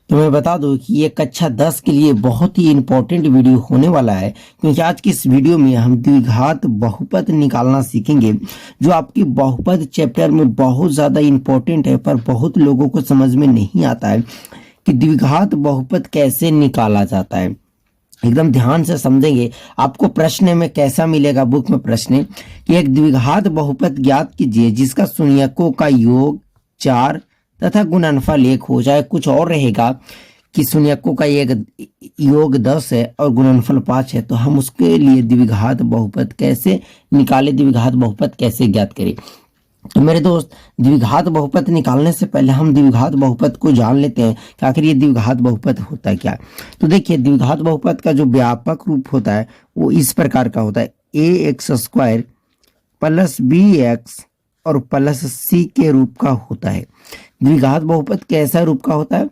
तो मैं बता दूं कि ये कक्षा 10 के लिए बहुत ही इंपॉर्टेंट वीडियो होने वाला है, क्योंकि आज की इस वीडियो में हम द्विघात बहुपद निकालना सीखेंगे, जो आपकी बहुपद चैप्टर में बहुत ज़्यादा इंपॉर्टेंट है, पर बहुत लोगों को समझ में नहीं आता है कि द्विघात बहुपद कैसे निकाला जाता है। एकदम ध्यान से समझेंगे। आपको प्रश्न में कैसा मिलेगा, बुक में प्रश्न कि एक द्विघात बहुपद ज्ञात कीजिए जिसका शून्यकों का योग 4 तथा गुणनफल 1 हो जाए। कुछ और रहेगा कि शून्यकों का एक योग 10 है और गुणनफल 5 है, तो हम उसके लिए द्विघात बहुपद कैसे निकाले, द्विघात बहुपद कैसे ज्ञात करें। तो मेरे दोस्त, द्विघात बहुपद निकालने से पहले हम द्विघात बहुपद को जान लेते हैं कि आखिर ये द्विघात बहुपद होता है क्या। तो देखिए, द्विघात बहुपद का जो व्यापक रूप होता है वो इस प्रकार का होता है, ax² प्लस bx और प्लस c के रूप का होता है। द्विघात बहुपद कैसा रूप का होता है,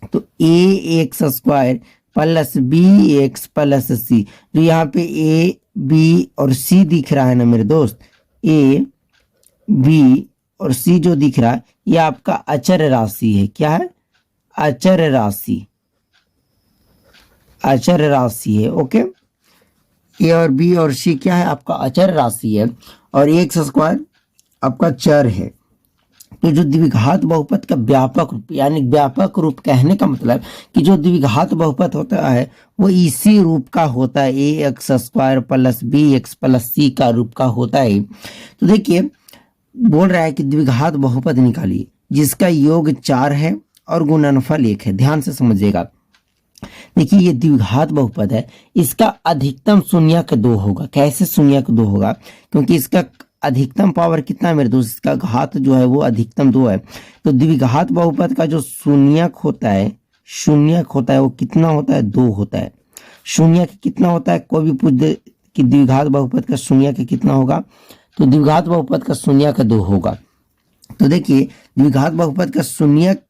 तो ax² plus bx plus c, जो यहाँ पे a b और c दिख रहा है ना मेरे दोस्त, a b और c जो दिख रहा है ये आपका अचर राशि है। क्या है? अचर राशि, अचर राशि है। ओके, a और b और c क्या है? आपका अचर राशि है, और x² आपका चर है। तो जो द्विघात बहुपद का व्यापक रूप, यानी व्यापक रूप कहने का मतलब कि जो द्विघात बहुपद होता है वो इसी रूप का होता है, ax² plus bx plus c का रूप का होता है। तो देखिए, बोल रहा है कि द्विघात बहुपद निकालिए जिसका योग 4 है और गुणनफल 1 है। ध्यान से समझिएगा। देखिए, ये द्विघात बहुपद है, इसका अधिकतम शून्यक 2 होगा। कैसे शून्यक 2 होगा? क्योंकि इसका अधिकतम पावर कितना है मेरे दोस्त, इसका घात जो है वो अधिकतम 2 है। तो द्विघात बहुपद का जो शून्यक होता है, शून्यक होता है वो कितना होता है? 2 होता है। शून्यक कितना होता है? कोई भी पूछ दे कि द्विघात बहुपद का शून्यक कितना होगा, तो द्विघात बहुपद का शून्यक 2 होगा। तो देखिए, द्विघात बहुपद का शून्यक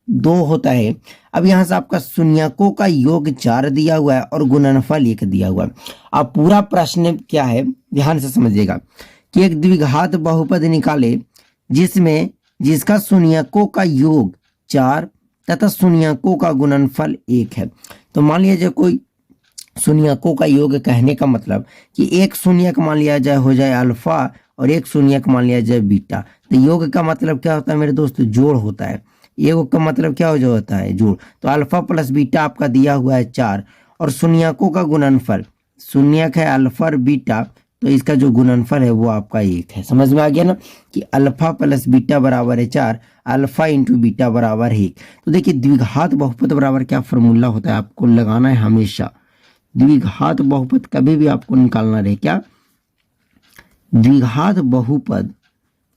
2 होता है। अब यहाँ से आपका शून्यकों का योग 4 दिया हुआ है और गुणनफल 1 दिया हुआ है। अब पूरा प्रश्न क्या है, ध्यान से समझिएगा कि एक द्विघात बहुपद निकाले जिसका शून्यकों का योग 4 तथा शून्यकों का गुणनफल 1 है। तो मान लीजिए कोई शून्यकों का योग कहने का मतलब कि एक शून्यक मान लिया जाए हो जाए अल्फा और एक शून्यक मान लिया जाए बीटा। तो योग का मतलब क्या होता है मेरे दोस्त? जोड़ होता है। योग का मतलब क्या हो होता है? जोड़। तो अल्फा प्लस बीटा आपका दिया हुआ है 4, और शून्यकों का गुणनफल, शून्यक है अल्फा और बीटा, तो इसका जो गुणनफल है वो आपका 1 है। समझ में आ गया ना कि अल्फा प्लस बीटा बराबर है 4, अल्फा इंटू बीटा बराबर 1। तो देखिए, द्विघात बहुपद बराबर क्या फॉर्मूला होता है, आपको लगाना है हमेशा। द्विघात बहुपद कभी भी आपको निकालना रहे, क्या? द्विघात बहुपद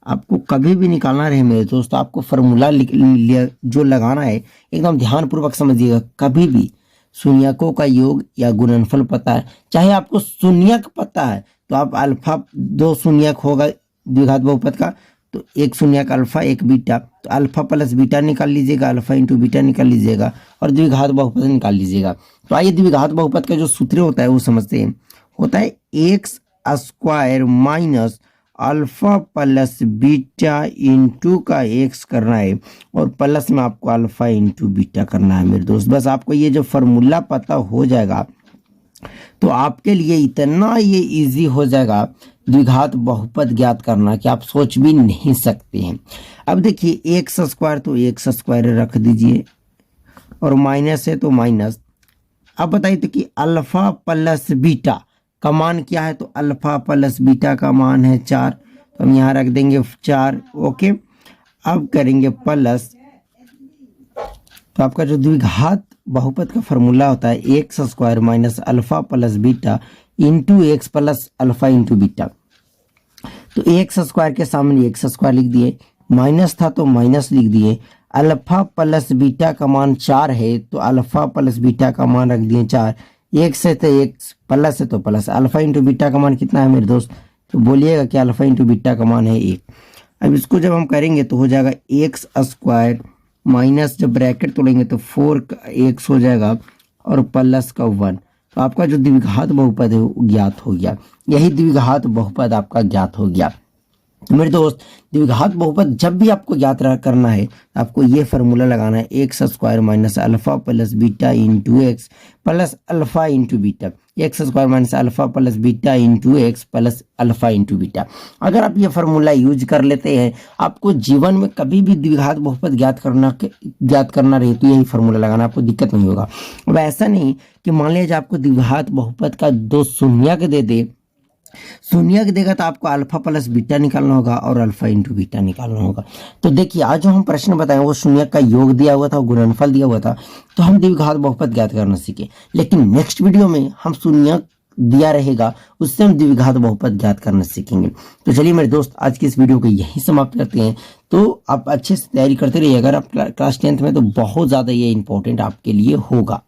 आपको कभी भी निकालना रहे मेरे दोस्त, आपको फॉर्मूला जो लगाना है एकदम ध्यान पूर्वक समझिएगा। कभी भी शून्यकों का योग या गुणनफल पता है, चाहे आपको शून्यक पता है तो आप अल्फा, 2 शून्यक होगा द्विघात बहुपद का, तो एक शून्यक अल्फा एक बीटा, तो अल्फा प्लस बीटा निकाल लीजिएगा, अल्फा इंटू बीटा निकाल लीजिएगा और द्विघात बहुपद निकाल लीजिएगा। तो आइए द्विघात बहुपद का जो सूत्र होता है वो समझते हैं। होता है x² minus alpha plus beta into का x करना है, और प्लस में आपको अल्फा इंटू बीटा करना है मेरे दोस्त। बस आपको ये जो फॉर्मूला पता हो जाएगा तो आपके लिए इतना ये इजी हो जाएगा द्विघात बहुपद ज्ञात करना कि आप सोच भी नहीं सकते हैं। अब देखिए, x² तो x² रख दीजिए, और माइनस है तो माइनस। अब बताइए तो कि अल्फा प्लस बीटा का मान क्या है, तो अल्फा प्लस बीटा का मान है 4, तो हम यहाँ रख देंगे 4। ओके, अब करेंगे प्लस, तो आपका जो द्विघात बहुपद का फॉर्मूला होता है x² minus alpha plus beta into x plus alpha into beta. तो x² के सामने x² लिख दिए, माइनस था तो माइनस लिख दिए, अल्फा प्लस बीटा का मान 4 है तो अल्फा प्लस बीटा का मान रख दिए 4, x है तो x, प्लस है तो प्लस। अल्फा इंटू बीटा का मान कितना है मेरे दोस्त, तो बोलिएगा कि अल्फा इंटू बीटा का मान है 1। अब इसको जब हम करेंगे तो हो जाएगा x² माइनस, जब ब्रैकेट तोड़ेंगे तो 4x हो जाएगा और प्लस का 1। तो आपका जो द्विघात बहुपद है वो ज्ञात हो गया। यही द्विघात बहुपद आपका ज्ञात हो गया। तो मेरे दोस्त, द्विघात बहुपद जब भी आपको ज्ञात करना है, आपको ये फार्मूला लगाना है, x square minus alpha plus beta into x plus alpha into beta, x square minus alpha plus beta into x plus alpha into beta. अगर आप ये फार्मूला यूज कर लेते हैं, आपको जीवन में कभी भी द्विघात बहुपद ज्ञात करना रहे तो यही फार्मूला लगाना, आपको दिक्कत नहीं होगा। अब ऐसा नहीं कि मान लीजिए आपको द्विघात बहुपद का दो शून्यक दे दे, शून्यक देगा तो आपको अल्फा प्लस बीटा निकालना होगा और अल्फा इंटू बीटा निकालना होगा। तो देखिए, आज जो हम प्रश्न बताए वो शून्यक का योग दिया हुआ था, गुणनफल दिया हुआ था, तो हम द्विघात बहुपद ज्ञात करना सीखे। लेकिन नेक्स्ट वीडियो में हम शून्यक दिया रहेगा, उससे हम द्विघात बहुपद ज्ञात करना सीखेंगे। तो चलिए मेरे दोस्त, आज की इस वीडियो को यहीं समाप्त करते हैं। तो आप अच्छे से तैयारी करते रहिए। अगर आप क्लास 10th में, तो बहुत ज़्यादा ये इंपॉर्टेंट आपके लिए होगा।